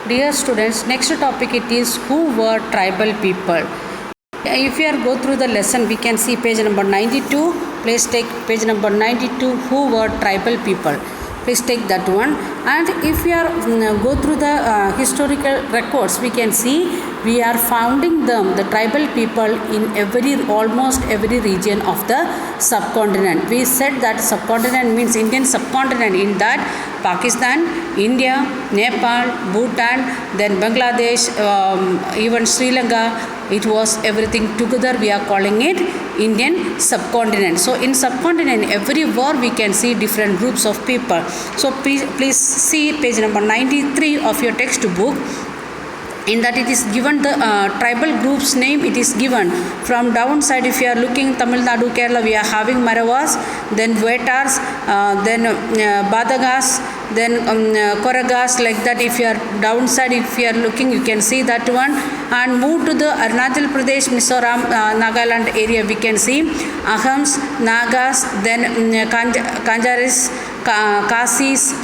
Dear students, next topic it is who were tribal people. If you are go through the lesson, we can see page number 92. Please take page number 92. Who were tribal people? Please take that one. And if we are go through the historical records, we can see we are founding them, the tribal people, in almost every region of the subcontinent. We said that subcontinent means Indian subcontinent. In that, Pakistan, India, Nepal, Bhutan, then Bangladesh, even Sri Lanka, it was everything together. We are calling it Indian subcontinent. So in subcontinent, everywhere we can see different groups of people. So please see page number 93 of your textbook. In that it is given the tribal group's name. It is given from downside. If you are looking Tamil Nadu, Kerala, we are having Maravas, then Vetars, then Badagas, then Koragas, like that. If you are downside, if you are looking, you can see that one. And move to the Arunachal Pradesh, Mizoram, Nagaland area, we can see Ahams, Nagas, then Kanjaris, Kasis,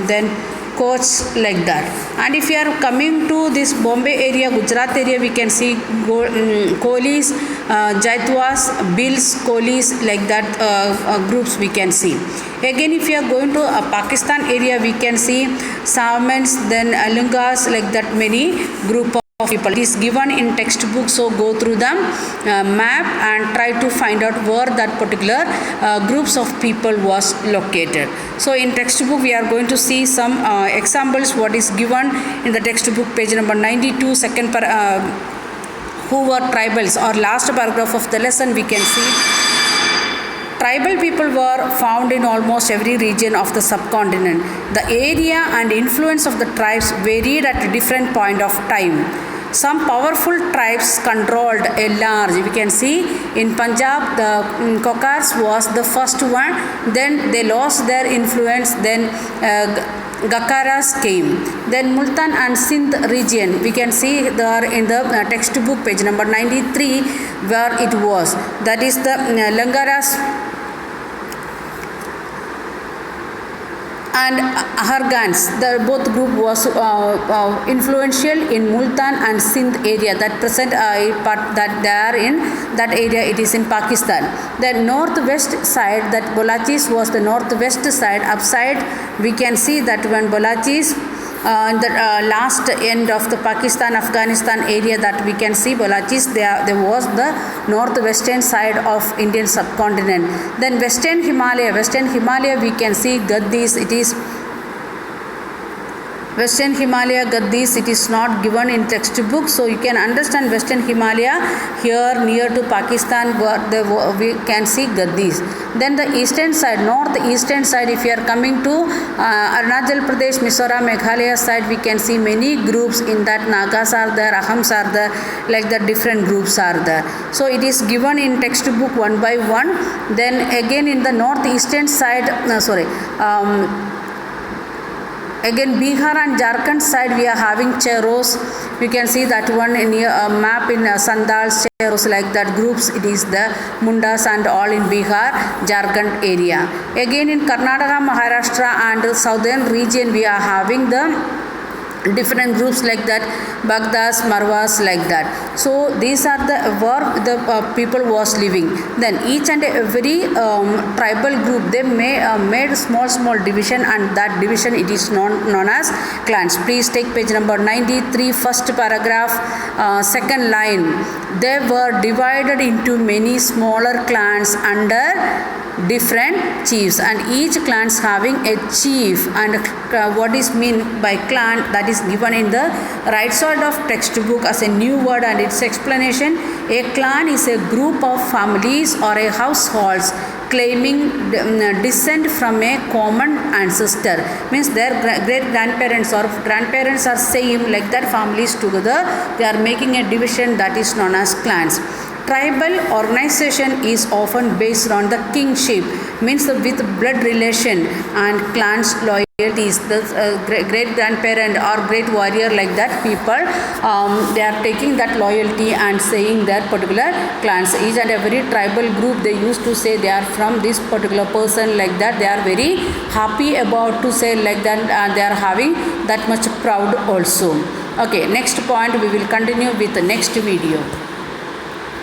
then Koch, like that. And if you are coming to this Bombay area, Gujarat area, we can see Kolis, Jaitwas, Bills, Kolis, like that groups we can see. Again, if you are going to Pakistan area, we can see Samans, then Lungas, like that many group of people. It is given in textbook, so go through the map and try to find out where that particular groups of people was located. So in textbook we are going to see some examples what is given in the textbook, page number 92, second who were tribals, or last paragraph of the lesson. We can see tribal people were found in almost every region of the subcontinent. The area and influence of the tribes varied at a different point of time. Some powerful tribes controlled a large, we can see in Punjab, the Kokars was the first one, then they lost their influence, then Gakaras came. Then Multan and Sindh region, we can see there in the textbook, page number 93, where it was. That is the Langaras and Hargans. The both group was influential in Multan and Sindh area. That present part that they are in that area, it is in Pakistan. The northwest side, that Bolachis was the northwest side. Upside we can see that when Bolachis in the last end of the Pakistan, Afghanistan area, that we can see Bolachis, there was the northwestern side of Indian subcontinent. Then Western Himalaya we can see Gaddis. It is Western Himalaya Gaddis, it is not given in textbook, so you can understand Western Himalaya here near to Pakistan, where we can see Gaddis. Then the eastern side, northeastern side, if you are coming to Arunachal Pradesh, Mizoram, Meghalaya side, we can see many groups in that. Nagas are there, Ahams are there, like that different groups are there. So it is given in textbook one by one. Then again in the northeastern side, again Bihar and Jharkhand side, we are having Cheros. We can see that one in a map in Sandals, Cheros, like that groups. It is the Mundas and all in Bihar, Jharkhand area. Again in Karnataka, Maharashtra and southern region, we are having the different groups like that, Bagdas, Marwas, like that. So these are the where the people was living. Then each and every tribal group, they made small division, and that division it is known as clans. Please take page number 93, first paragraph, second line. They were divided into many smaller clans under different chiefs, and each clans having a chief. And what is mean by clan, that is given in the right side of textbook as a new word and its explanation. A clan is a group of families or a households claiming descent from a common ancestor. Means their great grandparents or grandparents are same, like that families together, they are making a division, that is known as clans. Tribal organization is often based on the kingship, means with blood relation, and clans loyalties. The great grandparent or great warrior, like that people, they are taking that loyalty and saying that particular clans. Each and every tribal group, they used to say they are from this particular person, like that. They are very happy about to say like that, they are having that much proud also. Okay, next point we will continue with the next video.